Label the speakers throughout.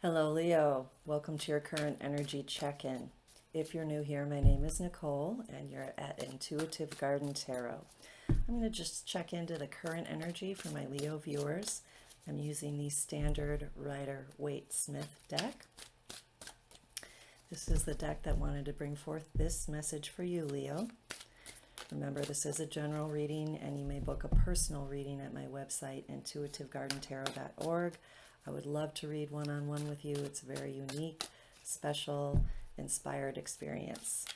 Speaker 1: Hello, Leo. Welcome to your current energy check-in. If you're new here, my name is Nicole, and you're at Intuitive Garden Tarot. I'm going to just check into the current energy for my Leo viewers. I'm using the standard Rider-Waite-Smith deck. This is the deck that wanted to bring forth this message for you, Leo. Remember, this is a general reading, and you may book a personal reading at my website, intuitivegardentarot.org. I would love to read one-on-one with you. It's a very unique, special, inspired experience.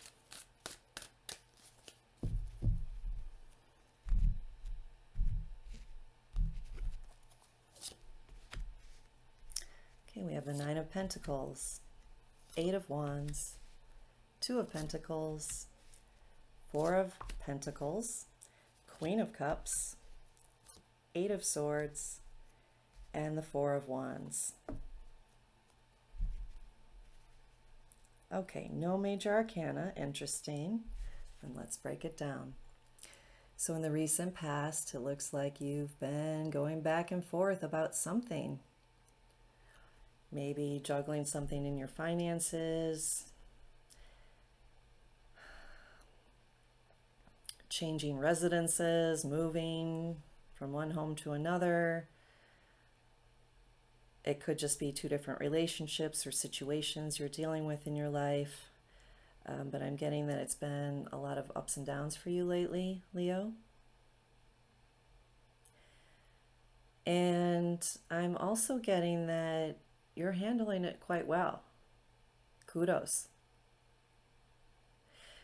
Speaker 1: Okay, we have the Nine of Pentacles, Eight of Wands, Two of Pentacles, Four of Pentacles, Queen of Cups, Eight of Swords, and the Four of Wands. Okay, no major arcana, interesting. And let's break it down. So in the recent past, it looks like you've been going back and forth about something. Maybe juggling something in your finances, changing residences, moving from one home to another. It could just be two different relationships or situations you're dealing with in your life. But I'm getting that it's been a lot of ups and downs for you lately, Leo. And I'm also getting that you're handling it quite well. Kudos.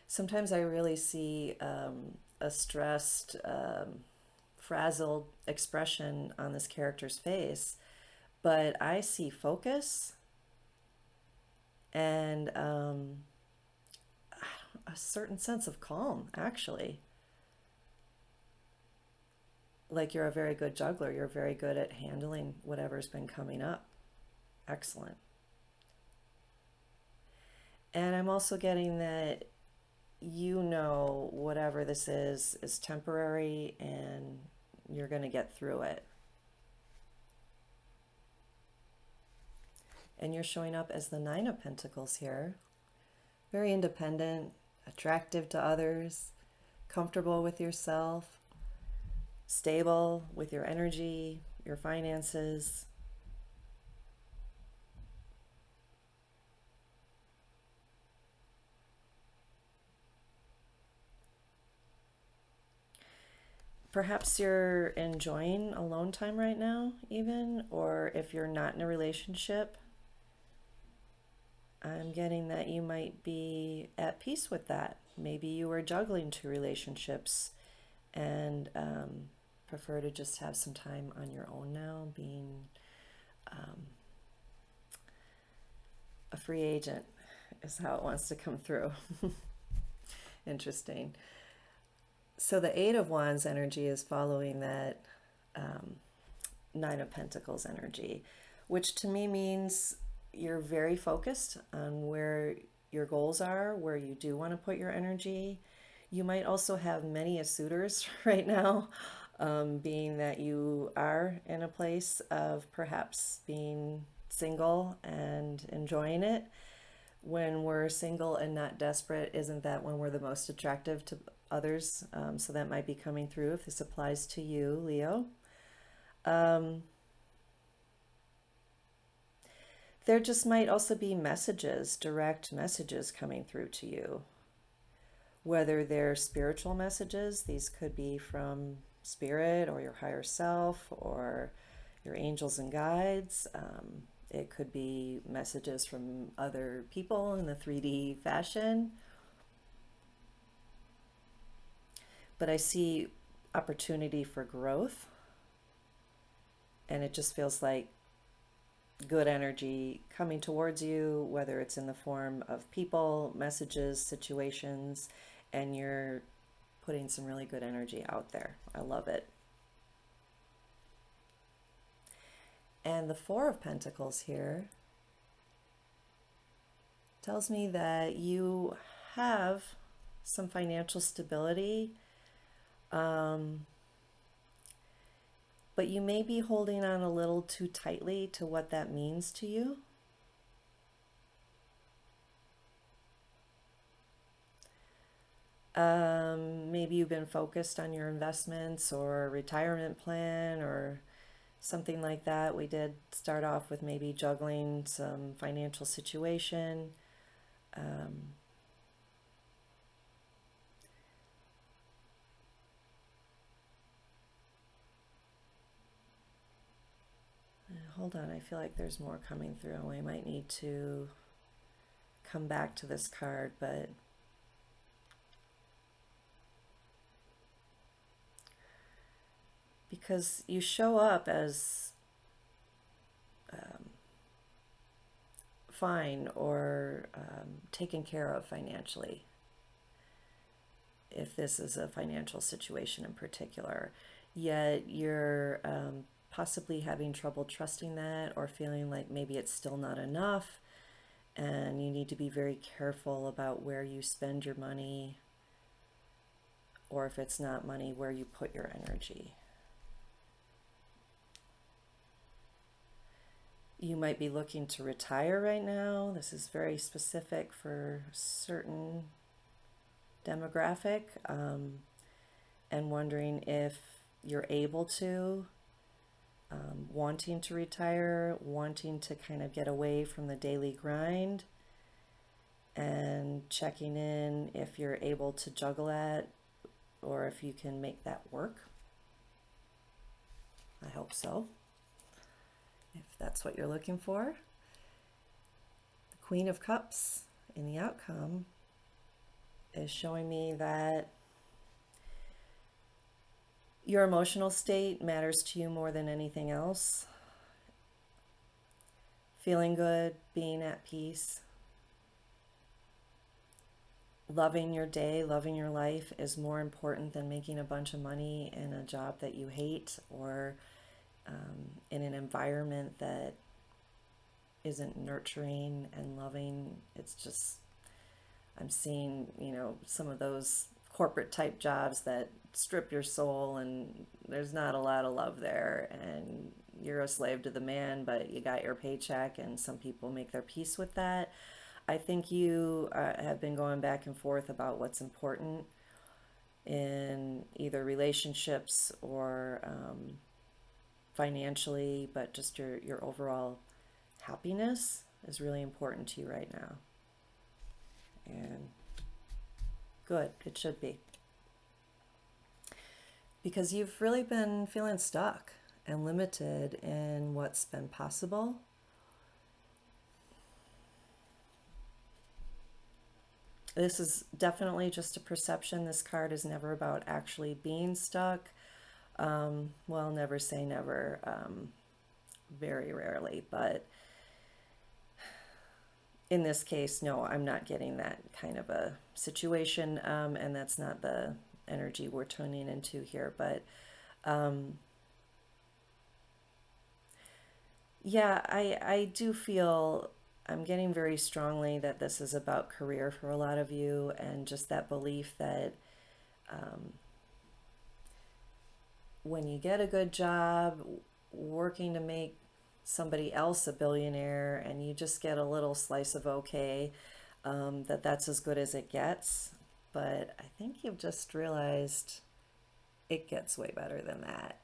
Speaker 1: Sometimes I really see a stressed, frazzled expression on this character's face, but I see focus and a certain sense of calm, actually. Like you're a very good juggler. You're very good at handling whatever's been coming up. Excellent. And I'm also getting that you know whatever this is temporary and you're going to get through it. And you're showing up as the Nine of Pentacles here. Very independent, attractive to others, comfortable with yourself, stable with your energy, your finances. Perhaps you're enjoying alone time right now, even, or if you're not in a relationship, I'm getting that you might be at peace with that. Maybe you are juggling two relationships and prefer to just have some time on your own now, being a free agent is how it wants to come through. Interesting. So the Eight of Wands energy is following that Nine of Pentacles energy, which to me means you're very focused on where your goals are, where you do want to put your energy. You might also have many suitors right now, being that you are in a place of perhaps being single and enjoying it. When we're single and not desperate, isn't that when we're the most attractive to others? So that might be coming through if this applies to you, Leo. There just might also be messages, direct messages coming through to you. Whether they're spiritual messages, these could be from spirit or your higher self or your angels and guides. It could be messages from other people in the 3D fashion. But I see opportunity for growth. And it just feels like good energy coming towards you, whether it's in the form of people, messages, situations, and you're putting some really good energy out there. I love it. And the Four of Pentacles here tells me that you have some financial stability, but you may be holding on a little too tightly to what that means to you. Maybe you've been focused on your investments or retirement plan or something like that. We did start off with maybe juggling some financial situation. Um, Hold on, I feel like there's more coming through. We might need to come back to this card, but because you show up as um, fine or taken care of financially, if this is a financial situation in particular, yet you're possibly having trouble trusting that or feeling like maybe it's still not enough, and you need to be very careful about where you spend your money, or if it's not money, where you put your energy. You might be looking to retire right now. This is very specific for certain demographic, and wondering if you're able to, wanting to retire, wanting to kind of get away from the daily grind, and checking in if you're able to juggle that or if you can make that work. I hope so, if that's what you're looking for. The Queen of Cups in the outcome is showing me that your emotional state matters to you more than anything else. Feeling good, being at peace, loving your day, loving your life is more important than making a bunch of money in a job that you hate, or in an environment that isn't nurturing and loving. It's just, I'm seeing, some of those corporate type jobs that strip your soul, and there's not a lot of love there, and you're a slave to the man, but you got your paycheck, and some people make their peace with that. I think you have been going back and forth about what's important in either relationships or financially, but just your overall happiness is really important to you right now. And good, it should be. Because you've really been feeling stuck and limited in what's been possible. This is definitely just a perception. This card is never about actually being stuck. Well, never say never, very rarely, but in this case, no, I'm not getting that kind of a situation, and that's not the energy we're tuning into here. But yeah, I do feel, I'm getting very strongly that this is about career for a lot of you, and just that belief that when you get a good job working to make somebody else a billionaire and you just get a little slice of okay, that's as good as it gets. But I think you've just realized it gets way better than that.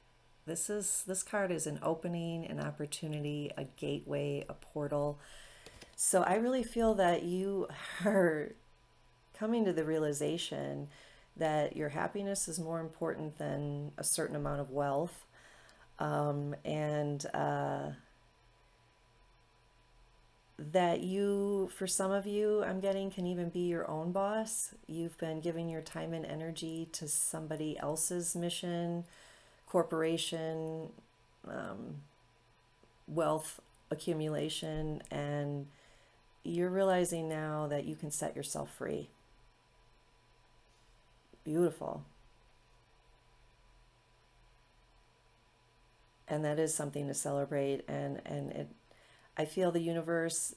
Speaker 1: This card is an opening, an opportunity, a gateway, a portal. So I really feel that you are coming to the realization that your happiness is more important than a certain amount of wealth. And that you, for some of you, I'm getting, can even be your own boss. You've been giving your time and energy to somebody else's mission, corporation, wealth accumulation, and you're realizing now that you can set yourself free. Beautiful. And that is something to celebrate. And I feel the universe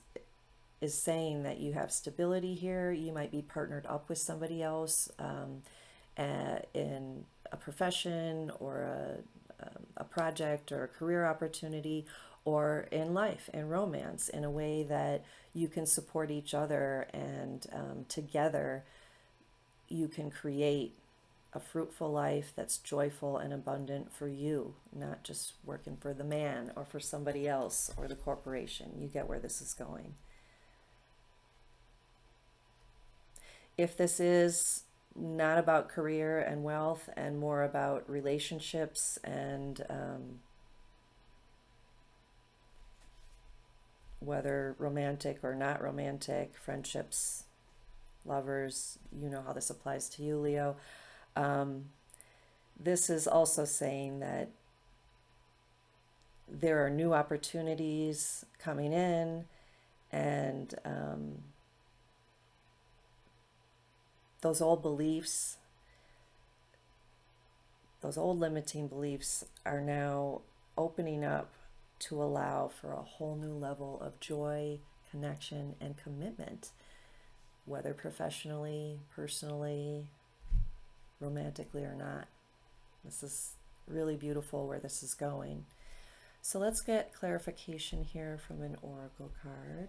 Speaker 1: is saying that you have stability here. You might be partnered up with somebody else, in a profession or a project or a career opportunity, or in life and romance, in a way that you can support each other, and together you can create a fruitful life that's joyful and abundant for you, not just working for the man or for somebody else or the corporation. You get where this is going. If this is not about career and wealth and more about relationships and whether romantic or not romantic, friendships, lovers, you know how this applies to you, Leo. This is also saying that there are new opportunities coming in, and those old beliefs, those old limiting beliefs are now opening up to allow for a whole new level of joy, connection, and commitment, whether professionally, personally, romantically or not. This is really beautiful where this is going. So let's get clarification here from an oracle card.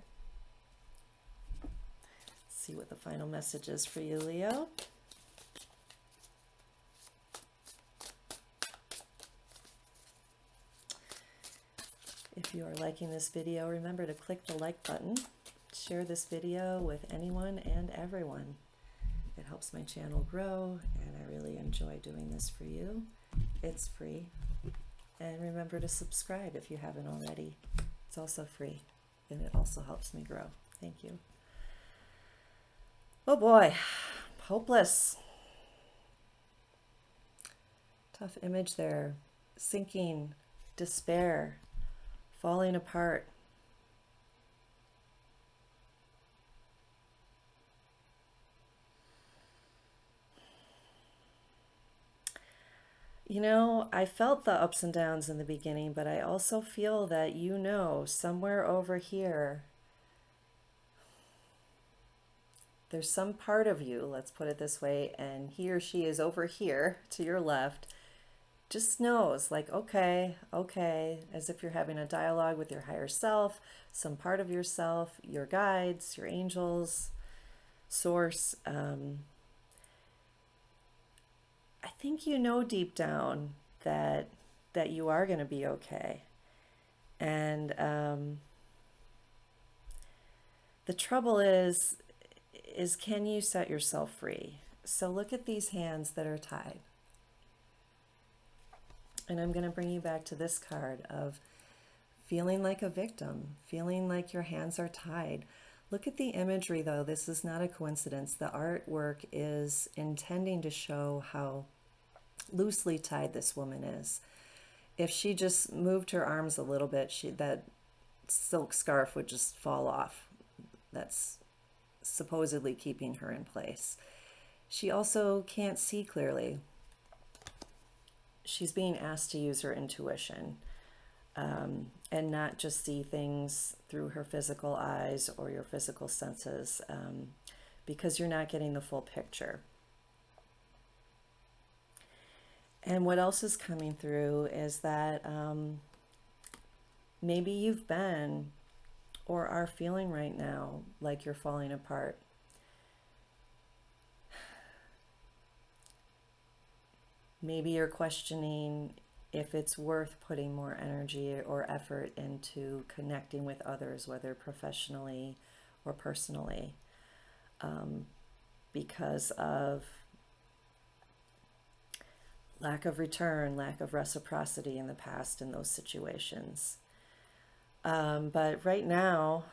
Speaker 1: See what the final message is for you, Leo. If you are liking this video, remember to click the like button. Share this video with anyone and everyone. It helps my channel grow, and I really enjoy doing this for you. It's free. And remember to subscribe if you haven't already. It's also free, and it also helps me grow. Thank you. Oh boy, hopeless. Tough image there. Sinking, despair, falling apart. You know, I felt the ups and downs in the beginning, but I also feel that, you know, somewhere over here, there's some part of you, let's put it this way, and he or she is over here to your left, just knows, like, okay, as if you're having a dialogue with your higher self, some part of yourself, your guides, your angels, source. I think you know deep down that you are going to be okay. And the trouble is can you set yourself free? So look at these hands that are tied. And I'm going to bring you back to this card of feeling like a victim, feeling like your hands are tied. Look at the imagery, though. This is not a coincidence. The artwork is intending to show how loosely tied this woman is. If she just moved her arms a little bit, that silk scarf would just fall off. That's supposedly keeping her in place. She also can't see clearly. She's being asked to use her intuition and not just see things through her physical eyes or your physical senses, because you're not getting the full picture. And what else is coming through is that maybe you've been or are feeling right now like you're falling apart. Maybe you're questioning if it's worth putting more energy or effort into connecting with others, whether professionally or personally, because of lack of return, lack of reciprocity in the past in those situations. But right now,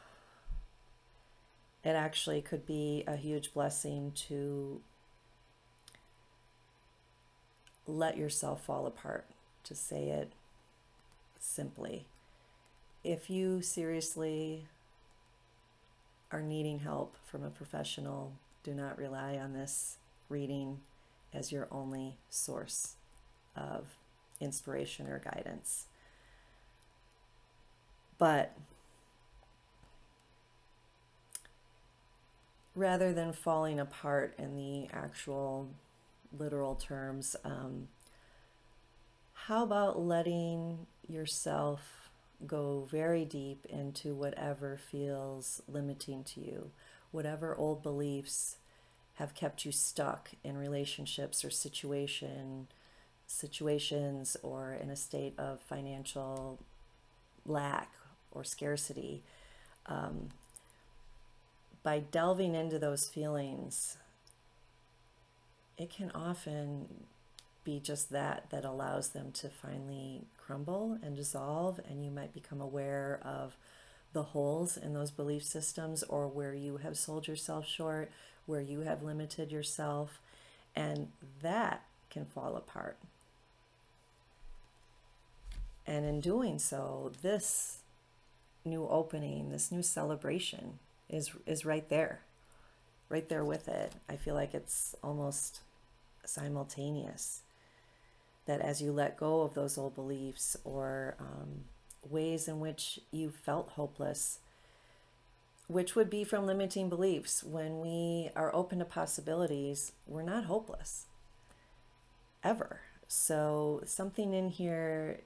Speaker 1: it actually could be a huge blessing to let yourself fall apart, to say it simply. If you seriously are needing help from a professional, do not rely on this reading as your only source of inspiration or guidance. But rather than falling apart in the actual literal terms, how about letting yourself go very deep into whatever feels limiting to you, whatever old beliefs have kept you stuck in relationships or situations or in a state of financial lack or scarcity. By delving into those feelings, it can often be just that allows them to finally crumble and dissolve, and you might become aware of the holes in those belief systems, or where you have sold yourself short, where you have limited yourself, and that can fall apart. And in doing so, this new opening, this new celebration is right there with it. I feel like it's almost simultaneous, that as you let go of those old beliefs or ways in which you felt hopeless, which would be from limiting beliefs, when we are open to possibilities, we're not hopeless ever. So something in here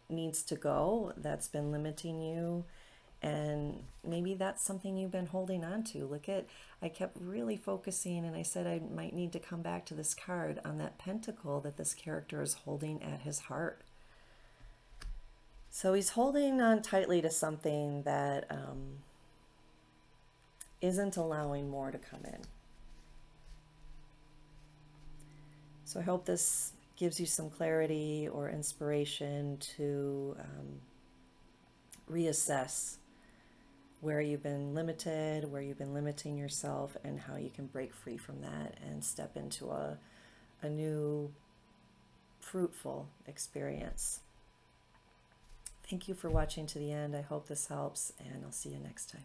Speaker 1: needs to go that's been limiting you, and maybe that's something you've been holding on to. Look at, I kept really focusing, and I said I might need to come back to this card on that pentacle that this character is holding at his heart. So he's holding on tightly to something that isn't allowing more to come in. So I hope this gives you some clarity or inspiration to reassess where you've been limited, where you've been limiting yourself, and how you can break free from that and step into a new, fruitful experience. Thank you for watching to the end. I hope this helps, and I'll see you next time.